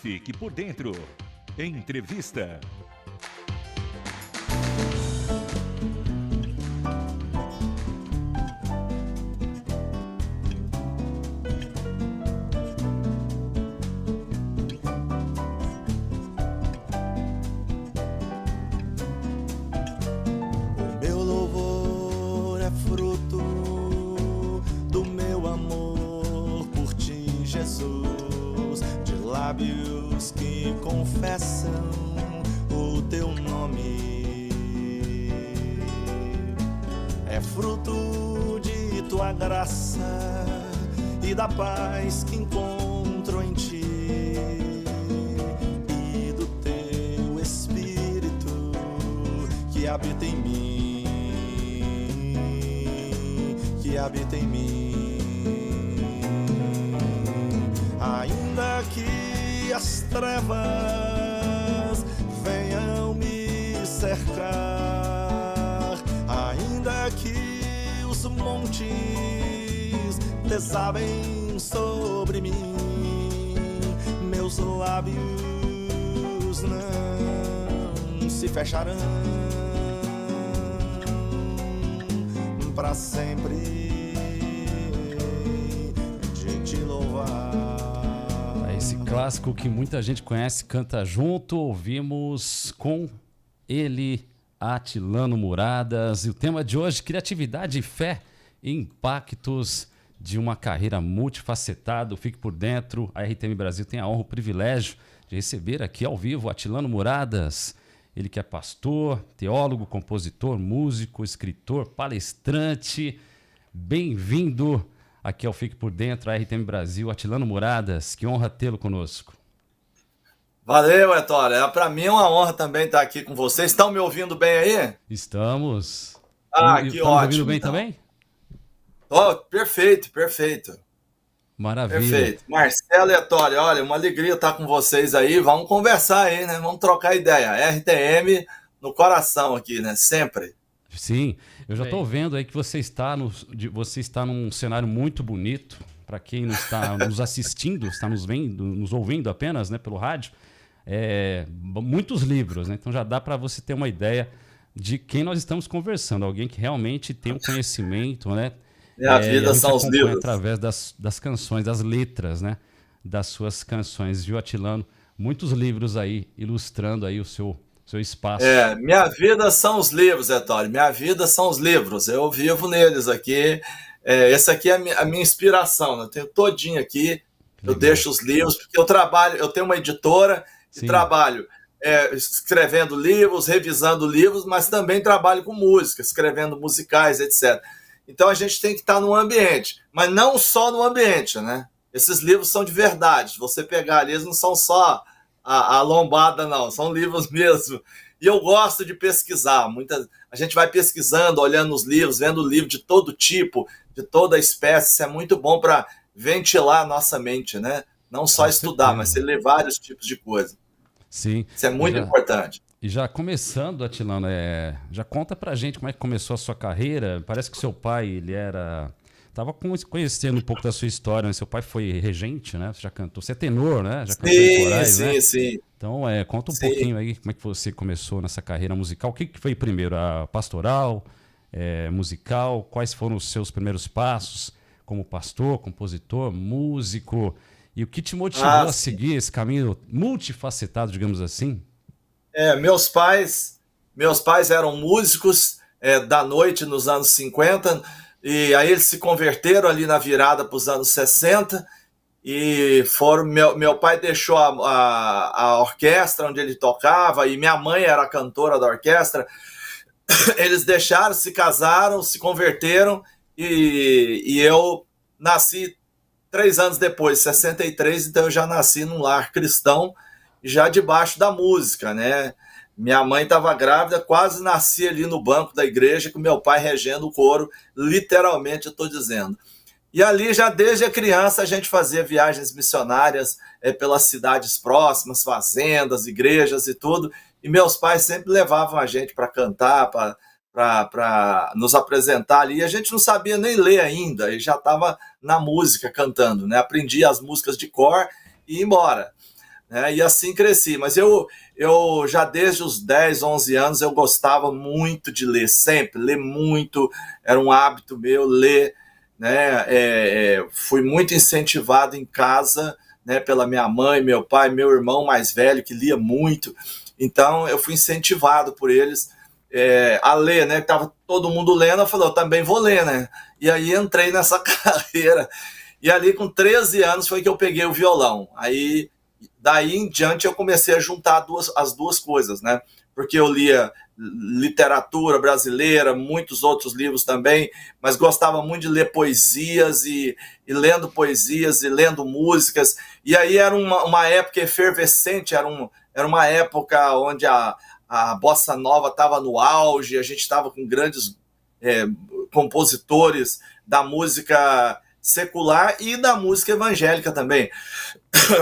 Fique por dentro. Entrevista. O meu louvor é fruto do meu amor por ti, Jesus, de lábios que confessam o teu nome. É fruto de tua graça e da paz que encontro em ti e do teu Espírito que habita em mim, que habita em mim. Ainda que as trevas venham me cercar, ainda que os montes desabem sobre mim, meus lábios não se fecharão para sempre de te louvar. Esse clássico que muita gente conhece, canta junto, ouvimos com ele, Atilano Muradas. E o tema de hoje, criatividade, fé e impactos de uma carreira multifacetada. Fique por dentro. A RTM Brasil tem a honra, o privilégio de receber aqui ao vivo Atilano Muradas. Ele que é pastor, teólogo, compositor, músico, escritor, palestrante. Bem-vindo aqui ao Fique por Dentro, a RTM Brasil. Atilano Muradas, que honra tê-lo conosco. Valeu, Ettore. Para mim é uma honra também estar aqui com vocês. Estão me ouvindo bem aí? Estamos. Que Estamos ótimo. ouvindo bem então. também? Oh, perfeito. Maravilha. Perfeito. Marcelo e Ettore, olha, uma alegria estar com vocês aí. Vamos conversar aí, né? Vamos trocar ideia. RTM no coração aqui, né? Sempre. Sim, eu já estou vendo aí que você está num cenário muito bonito. Para quem não está nos assistindo, está nos vendo, nos ouvindo apenas, né, pelo rádio, muitos livros, né? Então já dá para você ter uma ideia de quem nós estamos conversando, alguém que realmente tem um conhecimento, né? Minha vida são os livros. Através das canções, das letras, né? Das suas canções, viu, Atilano? Muitos livros aí ilustrando aí o seu espaço. Minha vida são os livros, Ettore. Minha vida são os livros. Eu vivo neles aqui. Essa aqui é a minha inspiração, né? Eu tenho todinho aqui. Eu deixo os livros, porque eu tenho uma editora e trabalho escrevendo livros, revisando livros, mas também trabalho com música, escrevendo musicais, etc. Então a gente tem que estar num ambiente, mas não só no ambiente, né? Esses livros são de verdade. Você pegar ali, eles não são só a lombada, não. São livros mesmo. E eu gosto de pesquisar. A gente vai pesquisando, olhando os livros, vendo livro de todo tipo, de toda espécie. Isso é muito bom para ventilar a nossa mente, né? Não só estudar, mas você ler vários tipos de coisa. Sim. Isso é muito importante. E já começando, Atilano, já conta pra gente como é que começou a sua carreira. Parece que seu pai, ele estava conhecendo um pouco da sua história, né? Seu pai foi regente, né? Você já cantou, você é tenor, né? Já cantou em corais, né? Sim. Então, conta um pouquinho aí como é que você começou nessa carreira musical. O que foi primeiro, a pastoral, musical? Quais foram os seus primeiros passos como pastor, compositor, músico? E o que te motivou a seguir esse caminho multifacetado, digamos assim? Meus pais eram músicos da noite nos anos 50, e aí eles se converteram ali na virada para os anos 60, e meu pai deixou a orquestra onde ele tocava, e minha mãe era a cantora da orquestra. Eles deixaram, se casaram, se converteram, e eu nasci 3 anos depois, 63, então eu já nasci num lar cristão, já debaixo da música, né? Minha mãe estava grávida, quase nasci ali no banco da igreja, com meu pai regendo o coro, literalmente eu estou dizendo. E ali, já desde a criança, a gente fazia viagens missionárias pelas cidades próximas, fazendas, igrejas e tudo, e meus pais sempre levavam a gente para cantar, para nos apresentar ali, e a gente não sabia nem ler ainda, e já estava na música cantando, né? Aprendia as músicas de cor e ia embora. né? E assim cresci. Mas eu já desde os 10, 11 anos eu gostava muito de ler, sempre, ler muito, era um hábito meu ler, né? Fui muito incentivado em casa, né, pela minha mãe, meu pai, meu irmão mais velho, que lia muito. Então eu fui incentivado por eles a ler, né? Tava todo mundo lendo, eu falei, eu também vou ler, né? E aí entrei nessa carreira. E ali com 13 anos foi que eu peguei o violão. Aí daí em diante eu comecei a juntar as duas coisas, né? Porque eu lia literatura brasileira, muitos outros livros também, mas gostava muito de ler poesias e lendo poesias e lendo músicas. E aí era uma época efervescente, era uma época onde a bossa nova estava no auge, a gente estava com grandes compositores da música secular e da música evangélica também.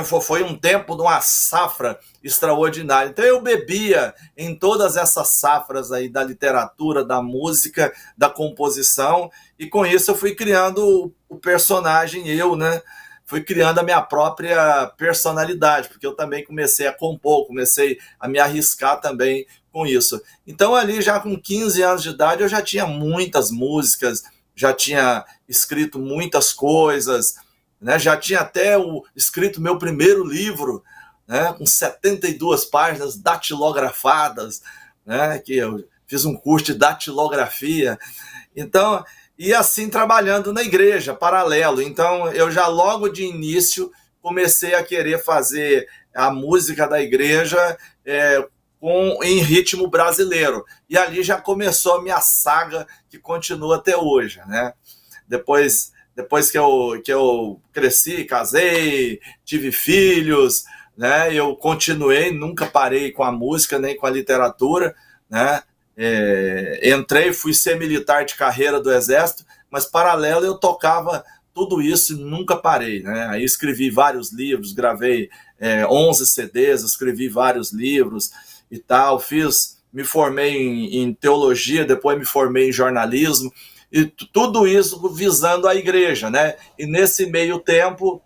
Foi um tempo de uma safra extraordinária. Então eu bebia em todas essas safras aí da literatura, da música, da composição, e com isso eu fui criando o personagem, né? Fui criando a minha própria personalidade, porque eu também comecei a compor, comecei a me arriscar também com isso. Então ali já com 15 anos de idade eu já tinha muitas músicas, já tinha escrito muitas coisas, né? Já tinha até escrito meu primeiro livro, né? Com 72 páginas datilografadas, né? Que eu fiz um curso de datilografia. Então, e assim trabalhando na igreja, paralelo. Então, eu já logo de início comecei a querer fazer a música da igreja em ritmo brasileiro. E ali já começou a minha saga, que continua até hoje, né? Depois que eu cresci, casei, tive filhos, né? Eu continuei, nunca parei com a música nem com a literatura, né? Entrei, fui ser militar de carreira do Exército, mas paralelo eu tocava tudo isso e nunca parei, né? Aí escrevi vários livros, gravei 11 CDs, escrevi vários livros e tal, me formei em teologia, depois me formei em jornalismo, e tudo isso visando a igreja, né? E nesse meio tempo,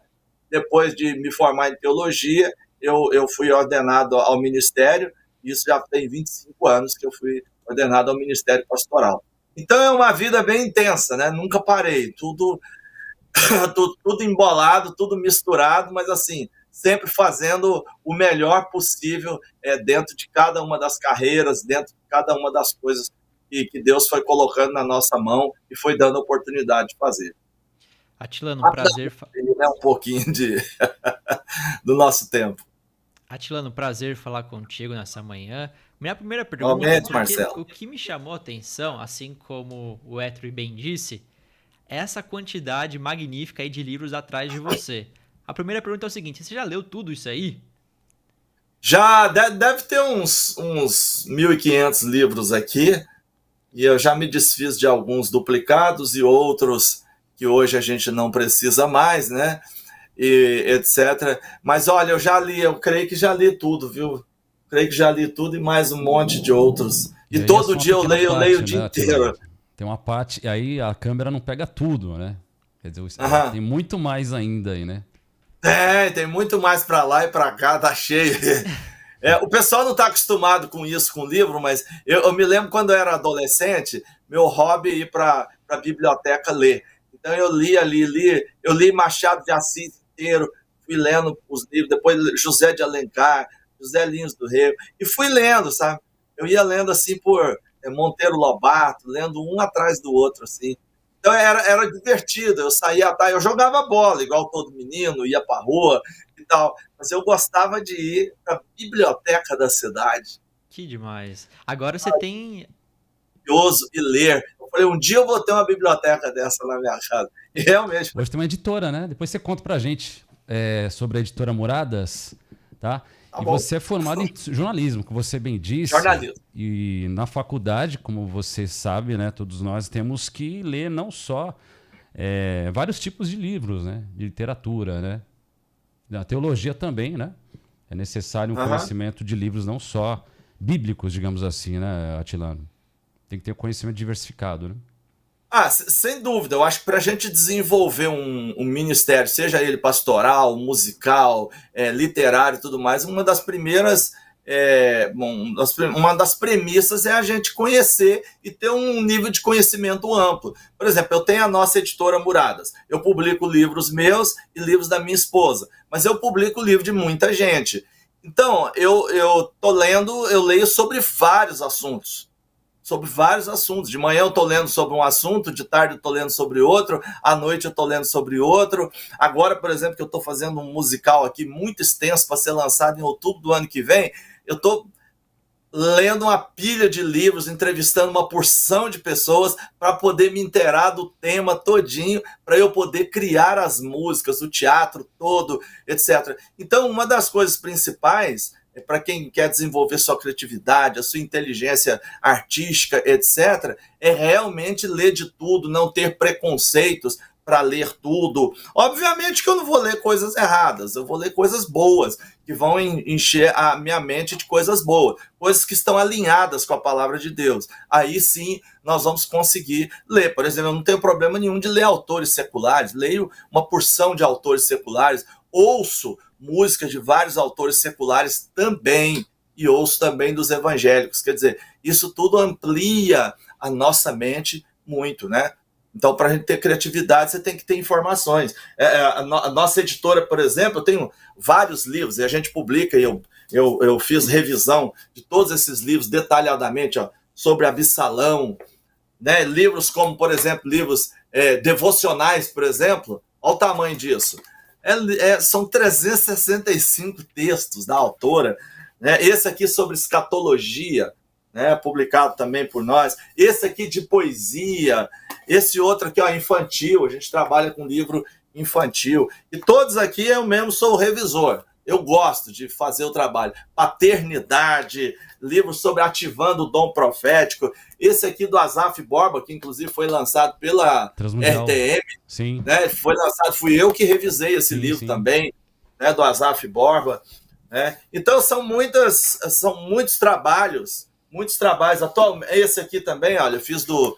depois de me formar em teologia, eu fui ordenado ao ministério, isso já tem 25 anos que eu fui ordenado ao ministério pastoral. Então é uma vida bem intensa, né? Nunca parei, tudo embolado, tudo misturado, mas assim, sempre fazendo o melhor possível dentro de cada uma das carreiras, dentro de cada uma das coisas que Deus foi colocando na nossa mão e foi dando a oportunidade de fazer. Atilano, prazer. Um pouquinho do nosso tempo. Atilano, prazer falar contigo nessa manhã. Minha primeira pergunta, Realmente, Marcelo. O que me chamou a atenção, assim como o Etri bem disse, é essa quantidade magnífica aí de livros atrás de você. A primeira pergunta é o seguinte: você já leu tudo isso aí? Já, deve ter uns 1.500 livros aqui, e eu já me desfiz de alguns duplicados e outros que hoje a gente não precisa mais, né? E etc. Mas olha, eu creio que já li tudo, viu? Creio que já li tudo e mais um monte de outros. E todo dia eu leio o dia inteiro. Tem uma parte, aí a câmera não pega tudo, né? Quer dizer, tem muito mais ainda aí, né? Tem muito mais para lá e para cá, tá cheio. O pessoal não está acostumado com isso, com livro, mas eu me lembro quando eu era adolescente, meu hobby é ir para a biblioteca ler. Então eu li Machado de Assis inteiro, fui lendo os livros, depois José de Alencar, José Lins do Rego, e fui lendo, sabe? Eu ia lendo assim por Monteiro Lobato, lendo um atrás do outro, assim. Então era divertido, eu saía, eu jogava bola, igual todo menino, ia pra rua e tal, mas eu gostava de ir pra biblioteca da cidade. Que demais. Agora você tem... E ler. Eu falei, um dia eu vou ter uma biblioteca dessa na minha casa. E realmente... Hoje tem uma editora, né? Depois você conta pra gente sobre a editora Muradas, tá? E bom. Você é formado em jornalismo, como você bem disse. Jornalismo. E na faculdade, como você sabe, né? Todos nós temos que ler não só vários tipos de livros, né? De literatura, né? Na teologia também, né? É necessário um conhecimento de livros não só bíblicos, digamos assim, né, Atilano? Tem que ter um conhecimento diversificado, né? Sem dúvida. Eu acho que para a gente desenvolver um ministério, seja ele pastoral, musical, literário e tudo mais, uma das primeiras, uma das premissas é a gente conhecer e ter um nível de conhecimento amplo. Por exemplo, eu tenho a nossa editora Muradas. Eu publico livros meus e livros da minha esposa, mas eu publico livro de muita gente. Então, eu leio sobre vários assuntos. De manhã eu estou lendo sobre um assunto, de tarde eu estou lendo sobre outro, à noite eu estou lendo sobre outro. Agora, por exemplo, que eu estou fazendo um musical aqui muito extenso para ser lançado em outubro do ano que vem, eu estou lendo uma pilha de livros, entrevistando uma porção de pessoas para poder me inteirar do tema todinho, para eu poder criar as músicas, o teatro todo, etc. Então, uma das coisas principais para quem quer desenvolver sua criatividade, a sua inteligência artística, etc., é realmente ler de tudo, não ter preconceitos para ler tudo. Obviamente que eu não vou ler coisas erradas, eu vou ler coisas boas, que vão encher a minha mente de coisas boas, coisas que estão alinhadas com a palavra de Deus. Aí sim nós vamos conseguir ler. Por exemplo, eu não tenho problema nenhum de ler autores seculares, leio uma porção de autores seculares, ouço música de vários autores seculares também, e ouço também dos evangélicos. Quer dizer, isso tudo amplia a nossa mente muito, né? Então, para a gente ter criatividade, você tem que ter informações. A nossa editora, por exemplo, eu tenho vários livros, e a gente publica, e eu fiz revisão de todos esses livros detalhadamente, sobre Absalão, né? Livros como, por exemplo, livros devocionais, por exemplo. Olha o tamanho disso. São 365 textos da autora, né? Esse aqui sobre escatologia, né? Publicado também por nós. Esse aqui de poesia. Esse outro aqui, infantil. A gente trabalha com livro infantil. E todos aqui eu mesmo sou o revisor. Eu gosto de fazer o trabalho. Paternidade, livros sobre ativando o dom profético. Esse aqui do Asaf Borba, que inclusive foi lançado pela RTM. Sim. Né? Foi lançado, fui eu que revisei esse livro também, né? Do Asaf Borba. Né? Então são muitos trabalhos. Atualmente, esse aqui também, olha, eu fiz do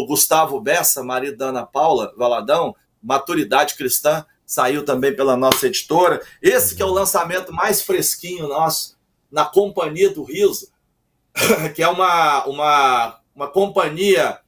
Gustavo Bessa, marido da Ana Paula Valadão, Maturidade Cristã. Saiu também pela nossa editora. Esse que é o lançamento mais fresquinho nosso, na Companhia do Riso, que é uma companhia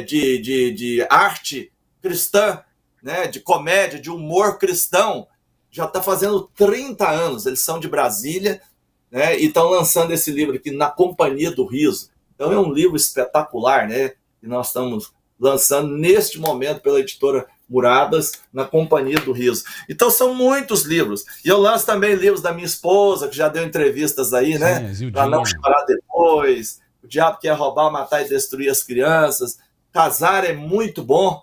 de arte cristã, né, de comédia, de humor cristão. Já está fazendo 30 anos. Eles são de Brasília, né, e estão lançando esse livro aqui, Na Companhia do Riso. Então é um livro espetacular, né, que nós estamos lançando neste momento pela editora Muradas, Na Companhia do Riso. Então são muitos livros. E eu lanço também livros da minha esposa, que já deu entrevistas aí, né? Para não chorar depois. O Diabo Quer Roubar, Matar e Destruir as Crianças. Casar é muito bom.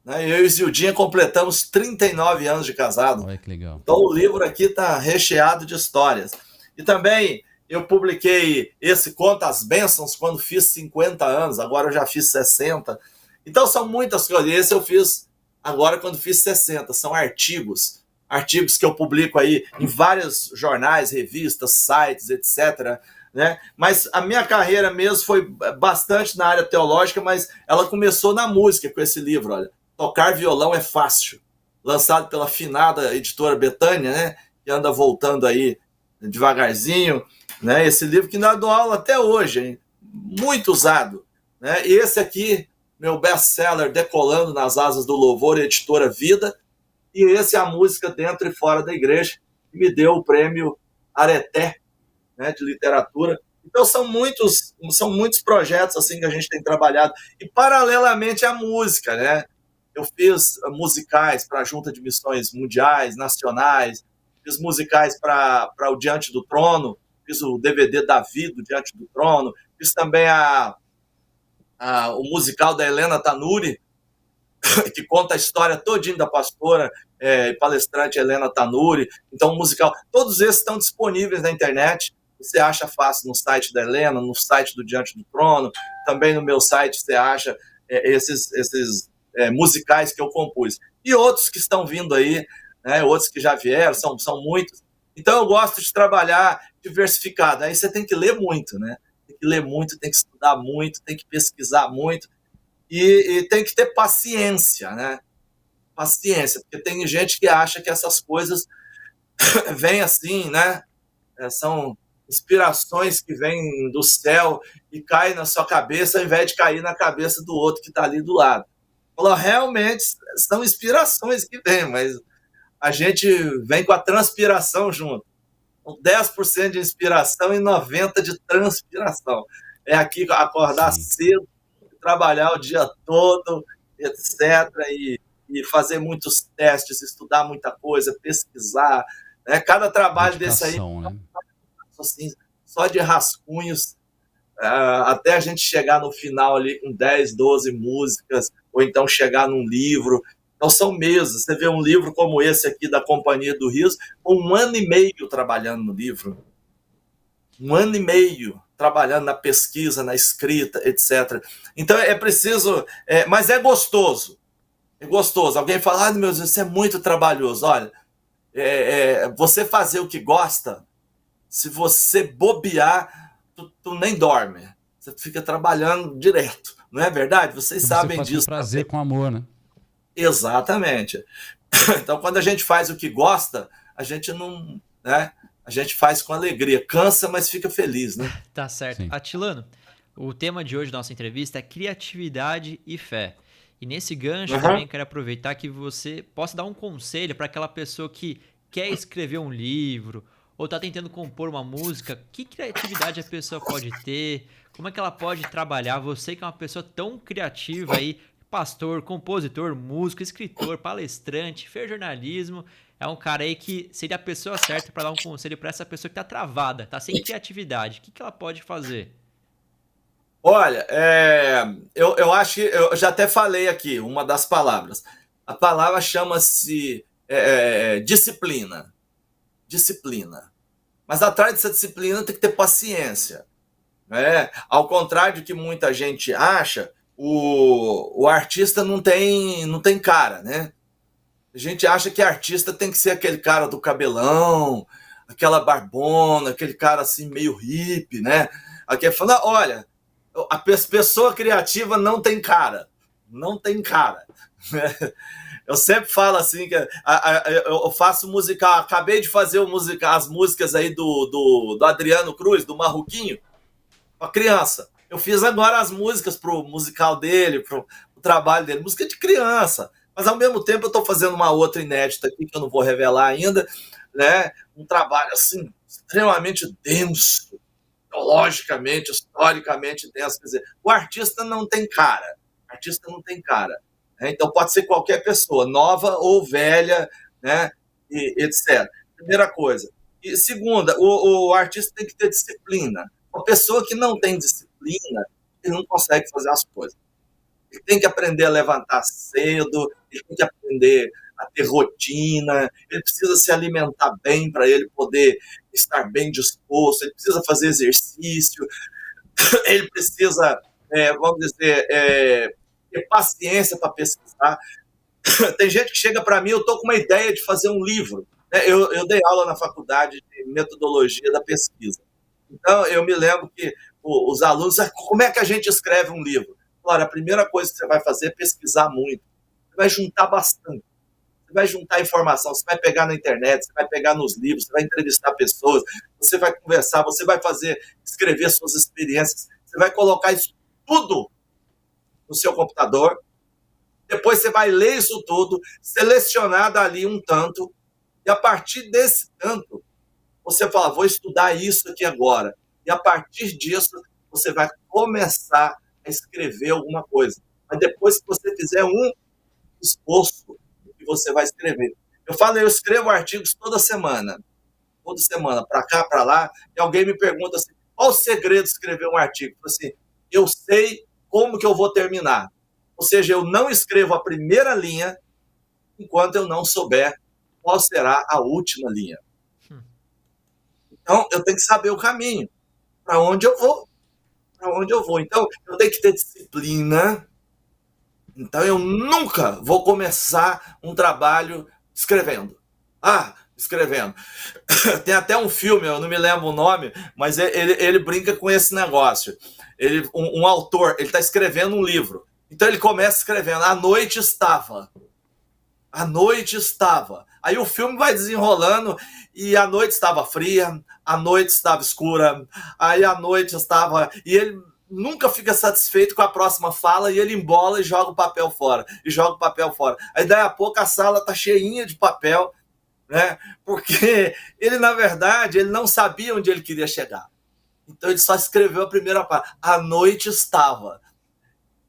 Né? Eu e Zildinha completamos 39 anos de casado. Olha que legal. Então o livro aqui está recheado de histórias. E também eu publiquei esse Conta as Bênçãos quando fiz 50 anos. Agora eu já fiz 60. Então são muitas coisas. Esse eu fiz agora quando fiz 60, são artigos que eu publico aí em vários jornais, revistas, sites, etc. Né? Mas a minha carreira mesmo foi bastante na área teológica, mas ela começou na música com esse livro, olha, Tocar Violão é Fácil, lançado pela finada editora Betânia, né? Que anda voltando aí devagarzinho, né? Esse livro que ainda dou aula até hoje, hein? Muito usado, né? E esse aqui, meu best-seller, Decolando nas Asas do Louvor, editora Vida, e esse é a música Dentro e Fora da Igreja, que me deu o prêmio Areté, né, de literatura. Então são muitos projetos assim que a gente tem trabalhado, e paralelamente à música, né? Eu fiz musicais para a Junta de Missões Mundiais, Nacionais, fiz musicais para o Diante do Trono, fiz o DVD Davi do Diante do Trono, fiz também o musical da Helena Tanuri, que conta a história todinha da pastora palestrante Helena Tanuri. Então, o musical, todos esses estão disponíveis na internet. Você acha fácil no site da Helena, no site do Diante do Trono, também no meu site você acha esses musicais que eu compus. E outros que estão vindo aí, né, outros que já vieram, são muitos. Então, eu gosto de trabalhar diversificado. Aí você tem que ler muito, né? Tem que ler muito, tem que estudar muito, tem que pesquisar muito. e tem que ter paciência, né? Paciência, porque tem gente que acha que essas coisas vêm assim, né? São inspirações que vêm do céu e caem na sua cabeça ao invés de cair na cabeça do outro que está ali do lado. Falou, realmente são inspirações que vêm, mas a gente vem com a transpiração junto. 10% de inspiração e 90% de transpiração. É aqui acordar cedo, trabalhar o dia todo, etc. E fazer muitos testes, estudar muita coisa, pesquisar. Né? Cada trabalho desse aí, Né? assim, só de rascunhos, até a gente chegar no final ali com 10, 12 músicas, ou então chegar num livro. Então são meses. Você vê um livro como esse aqui da Companhia do Rios, 1 ano e meio trabalhando no livro. 1 ano e meio trabalhando na pesquisa, na escrita, etc. Então é preciso, mas é gostoso. É gostoso. Alguém fala, meu Deus, isso é muito trabalhoso. Olha, você fazer o que gosta, se você bobear, tu nem dorme. Você fica trabalhando direto. Não é verdade? Vocês sabem disso. Com prazer, com amor, né? Exatamente. Então, quando a gente faz o que gosta, a gente não, né? A gente faz com alegria. Cansa, mas fica feliz, né? Tá certo. Sim. Atilano, o tema de hoje da nossa entrevista é criatividade e fé. E nesse gancho também quero aproveitar que você possa dar um conselho para aquela pessoa que quer escrever um livro ou está tentando compor uma música. Que criatividade a pessoa pode ter? Como é que ela pode trabalhar? Você que é uma pessoa tão criativa aí, pastor, compositor, músico, escritor, palestrante, fez jornalismo, é um cara aí que seria a pessoa certa para dar um conselho para essa pessoa que está travada, está sem criatividade. O que ela pode fazer? Olha, eu acho que eu já até falei aqui uma das palavras. A palavra chama-se disciplina. Disciplina. Mas atrás dessa disciplina tem que ter paciência. Né? Ao contrário do que muita gente acha, o artista não tem cara, né? A gente acha que artista tem que ser aquele cara do cabelão, aquela barbona, aquele cara assim meio hippie, né? Aqui fala, olha, a pessoa criativa não tem cara. Não tem cara. Eu sempre falo assim, que eu faço musical, acabei de fazer as músicas aí do Adriano Cruz, do Marroquinho, para criança. Eu fiz agora as músicas pro musical dele, pro trabalho dele, música de criança. Mas ao mesmo tempo eu estou fazendo uma outra inédita aqui, que eu não vou revelar ainda, né? Um trabalho assim, extremamente denso, teologicamente, historicamente denso. Quer dizer, o artista não tem cara. Artista não tem cara. Né? Então pode ser qualquer pessoa, nova ou velha, né? E etc. Primeira coisa. E segunda, o artista tem que ter disciplina. Uma pessoa que não tem disciplina, ele não consegue fazer as coisas. Ele tem que aprender a levantar cedo, ele tem que aprender a ter rotina, ele precisa se alimentar bem para ele poder estar bem disposto, ele precisa fazer exercício, ele precisa, vamos dizer, ter paciência para pesquisar. Tem gente que chega para mim, eu estou com uma ideia de fazer um livro. Né? Eu dei aula na faculdade de metodologia da pesquisa. Então, eu me lembro que os alunos, como é que a gente escreve um livro? Claro, a primeira coisa que você vai fazer é pesquisar muito. Você vai juntar bastante. Você vai juntar informação, você vai pegar na internet, você vai pegar nos livros, você vai entrevistar pessoas, você vai conversar, você vai escrever suas experiências, você vai colocar isso tudo no seu computador. Depois você vai ler isso tudo, selecionar dali um tanto, e a partir desse tanto, você fala, vou estudar isso aqui agora. E a partir disso, você vai começar a escrever alguma coisa. Mas depois que você fizer um esforço, que você vai escrever. Eu escrevo artigos toda semana, para cá, para lá, e alguém me pergunta assim, qual o segredo de escrever um artigo? Eu falo assim, eu sei como que eu vou terminar. Ou seja, eu não escrevo a primeira linha enquanto eu não souber qual será a última linha. Então, eu tenho que saber o caminho, para onde eu vou. Então, eu tenho que ter disciplina. Então, eu nunca vou começar um trabalho escrevendo. Escrevendo. Tem até um filme, eu não me lembro o nome, mas ele brinca com esse negócio. Um autor, ele está escrevendo um livro. Então ele começa escrevendo: a noite estava. A noite estava. Aí o filme vai desenrolando e a noite estava fria, a noite estava escura, aí a noite estava... E ele nunca fica satisfeito com a próxima fala e ele embola e joga o papel fora. E joga o papel fora. Aí daí a pouco a sala tá cheinha de papel, né? Porque ele, na verdade, ele não sabia onde ele queria chegar. Então ele só escreveu a primeira parte. A noite estava.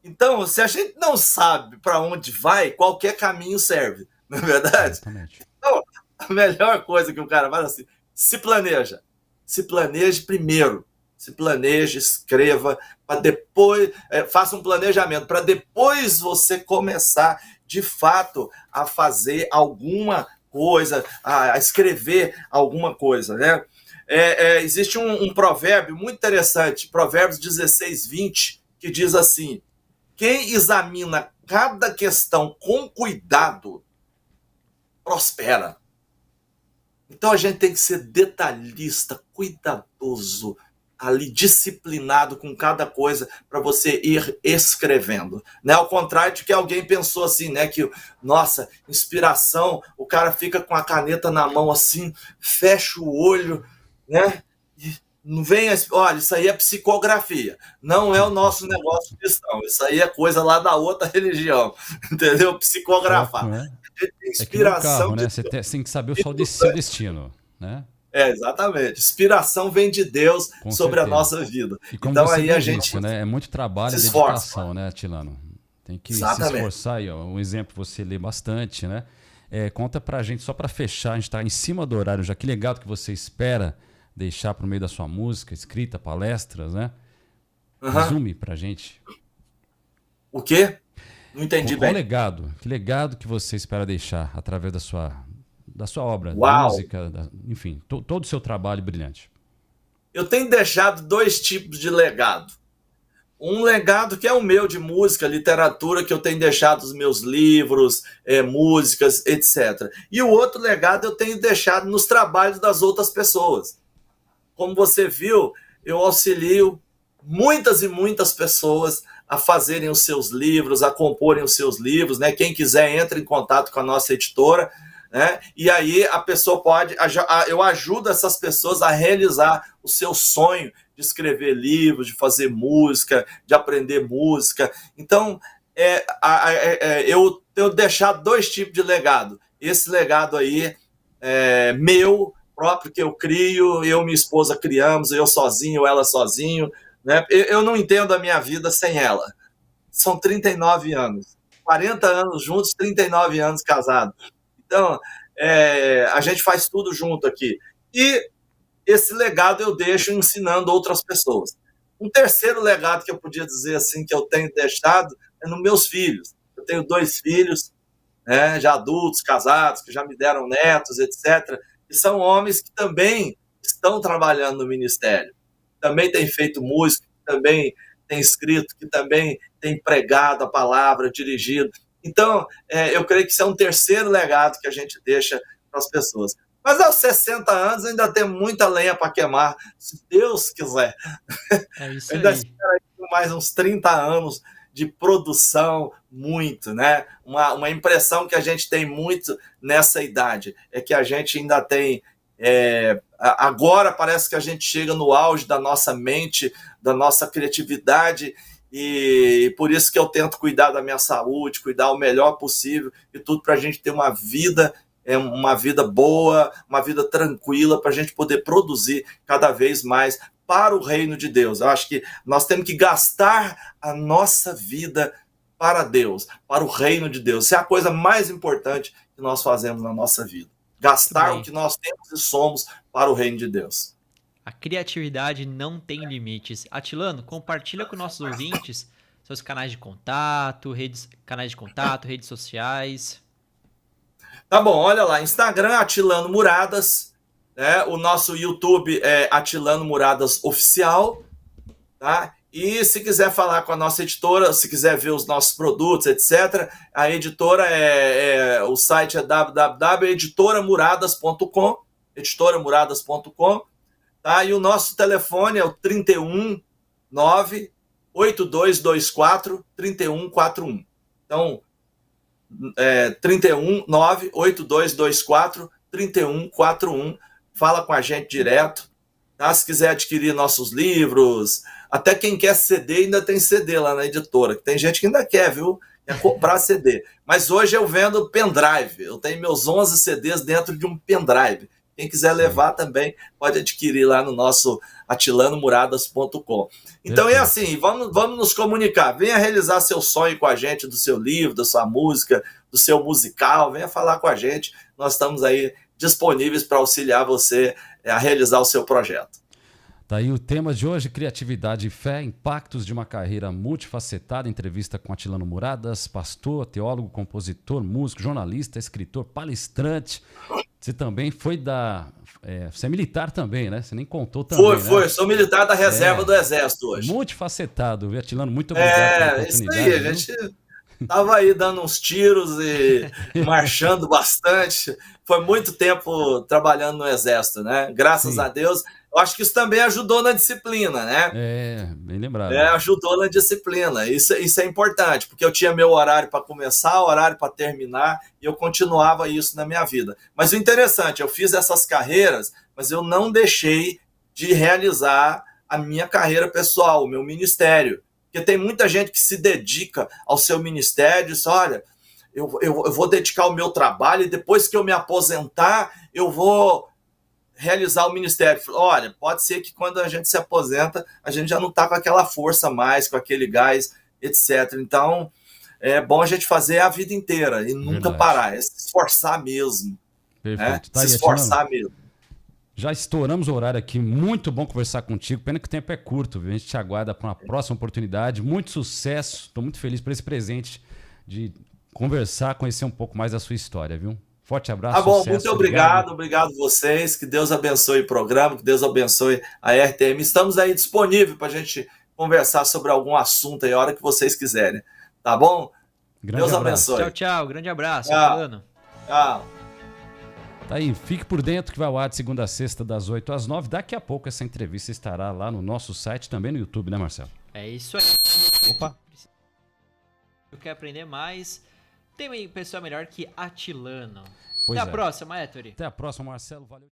Então, se a gente não sabe para onde vai, qualquer caminho serve, não é verdade? Exatamente. Então, a melhor coisa que o cara faz é assim: se planeja. Se planeje primeiro. Se planeje, escreva, para depois, faça um planejamento, para depois você começar, de fato, a fazer alguma coisa, a escrever alguma coisa, né? Existe um provérbio muito interessante, Provérbios 16:20, que diz assim: quem examina cada questão com cuidado, prospera. Então a gente tem que ser detalhista, cuidadoso, ali disciplinado com cada coisa para você ir escrevendo, né? Ao contrário de que alguém pensou assim, né? Que, nossa, inspiração, o cara fica com a caneta na mão assim, fecha o olho, né? E não vem, olha, isso aí é psicografia, não é o nosso negócio cristão, isso aí é coisa lá da outra religião, entendeu? Psicografar. Foco, né? Inspiração, é que nem um carro, né? Você tem que saber o seu destino, né? Exatamente. Inspiração vem de Deus Com sobre certeza. a nossa vida. E como então você aí a disse, gente, né? É muito trabalho e se esforça. dedicação, né, Atilano? Tem que Exatamente. se esforçar. E, ó, um exemplo, você lê bastante, né? Conta pra gente, só para fechar, a gente tá em cima do horário já. Que legado que você espera deixar pro meio da sua música, escrita, palestras, né? Resume pra gente. O quê? Não entendi Qual bem. legado? Que legado que você espera deixar através da sua obra, Uau. música, enfim, todo o seu trabalho brilhante? Eu tenho deixado 2 tipos de legado. Um legado que é o meu, de música, literatura, que eu tenho deixado os meus livros, músicas, etc. E o outro legado eu tenho deixado nos trabalhos das outras pessoas. Como você viu, eu auxilio muitas e muitas pessoas a fazerem os seus livros, a comporem os seus livros, né? Quem quiser, entra em contato com a nossa editora, né? E aí a pessoa pode... Eu ajudo essas pessoas a realizar o seu sonho de escrever livros, de fazer música, de aprender música. Então, eu tenho deixado 2 tipos de legado. Esse legado aí é meu, próprio, que eu crio, eu e minha esposa criamos, eu sozinho, ela sozinho, né? Eu não entendo a minha vida sem ela. São 39 anos. 40 anos juntos, 39 anos casados. Então, a gente faz tudo junto aqui. E esse legado eu deixo ensinando outras pessoas. Um terceiro legado que eu podia dizer assim, que eu tenho deixado, é nos meus filhos. Eu tenho 2 filhos, né, já adultos, casados, que já me deram netos, etc. E são homens que também estão trabalhando no ministério. Também têm feito música, também têm escrito, que também têm pregado a palavra, dirigido. Então, eu creio que isso é um terceiro legado que a gente deixa para as pessoas. Mas aos 60 anos ainda tem muita lenha para queimar, se Deus quiser. É isso ainda aí. espero aí mais uns 30 anos de produção, muito, né? Uma impressão que a gente tem muito nessa idade é que a gente ainda tem... agora parece que a gente chega no auge da nossa mente, da nossa criatividade, e por isso que eu tento cuidar da minha saúde, cuidar o melhor possível, e tudo para a gente ter uma vida boa, uma vida tranquila, para a gente poder produzir cada vez mais para o reino de Deus. Eu acho que nós temos que gastar a nossa vida para Deus, para o reino de Deus. Isso é a coisa mais importante que nós fazemos na nossa vida. Gastar o que nós temos e somos para o reino de Deus. A criatividade não tem limites. Atilano, compartilha com nossos ouvintes seus canais de contato, redes sociais. Tá bom, olha lá, Instagram, Atilano Muradas, né? O nosso YouTube é Atilano Muradas Oficial, tá? E se quiser falar com a nossa editora, se quiser ver os nossos produtos, etc., a editora o site é www.editoramuradas.com, editoramuradas.com, tá? E o nosso telefone é o 319 98224-3141. Então, 98224-3141. Fala com a gente direto. Tá? Se quiser adquirir nossos livros, até quem quer CD, ainda tem CD lá na editora. Tem gente que ainda quer, viu? Quer comprar CD. Mas hoje eu vendo pendrive. Eu tenho meus 11 CDs dentro de um pendrive. Quem quiser levar também pode adquirir lá no nosso atilanomuradas.com. Então é assim, vamos nos comunicar. Venha realizar seu sonho com a gente, do seu livro, da sua música, do seu musical. Venha falar com a gente. Nós estamos aí disponíveis para auxiliar você a realizar o seu projeto. Tá aí o tema de hoje: criatividade e fé, impactos de uma carreira multifacetada. Entrevista com Atilano Muradas, pastor, teólogo, compositor, músico, jornalista, escritor, palestrante. Você também foi você é militar também, né? Você nem contou também, Foi. né? Sou militar da reserva do Exército hoje. Multifacetado, viu, Atilano? Muito obrigado pela Isso oportunidade. aí, a gente tava aí dando uns tiros e marchando bastante. Foi muito tempo trabalhando no Exército, né? Graças a Deus. Eu acho que isso também ajudou na disciplina, né? Bem lembrado. Ajudou na disciplina. Isso é importante, porque eu tinha meu horário para começar, horário para terminar, e eu continuava isso na minha vida. Mas o interessante, eu fiz essas carreiras, mas eu não deixei de realizar a minha carreira pessoal, o meu ministério. Porque tem muita gente que se dedica ao seu ministério e diz: olha, eu vou dedicar o meu trabalho e depois que eu me aposentar, eu vou realizar o ministério. Olha, pode ser que quando a gente se aposenta, a gente já não está com aquela força mais, com aquele gás, etc. Então, é bom a gente fazer a vida inteira e nunca parar, é se esforçar mesmo. Perfeito. Se esforçar mesmo. Já estouramos o horário aqui, muito bom conversar contigo, pena que o tempo é curto, viu? A gente te aguarda para uma próxima oportunidade, muito sucesso, estou muito feliz por esse presente de conversar, conhecer um pouco mais da sua história, viu? Forte abraço. Tá bom, sucesso, muito obrigado vocês, que Deus abençoe o programa, que Deus abençoe a RTM. Estamos aí disponíveis para a gente conversar sobre algum assunto aí, a hora que vocês quiserem, tá bom? Deus abençoe. Tchau, grande abraço. Tchau. Tá aí, fique por dentro que vai ao ar de segunda a sexta, das 8 às 9. Daqui a pouco essa entrevista estará lá no nosso site, também no YouTube, né, Marcelo? É isso aí. Opa! Eu quero aprender mais. Tem uma pessoa melhor que Atilano. Pois Até a próxima, Ettore. Até a próxima, Marcelo. Valeu.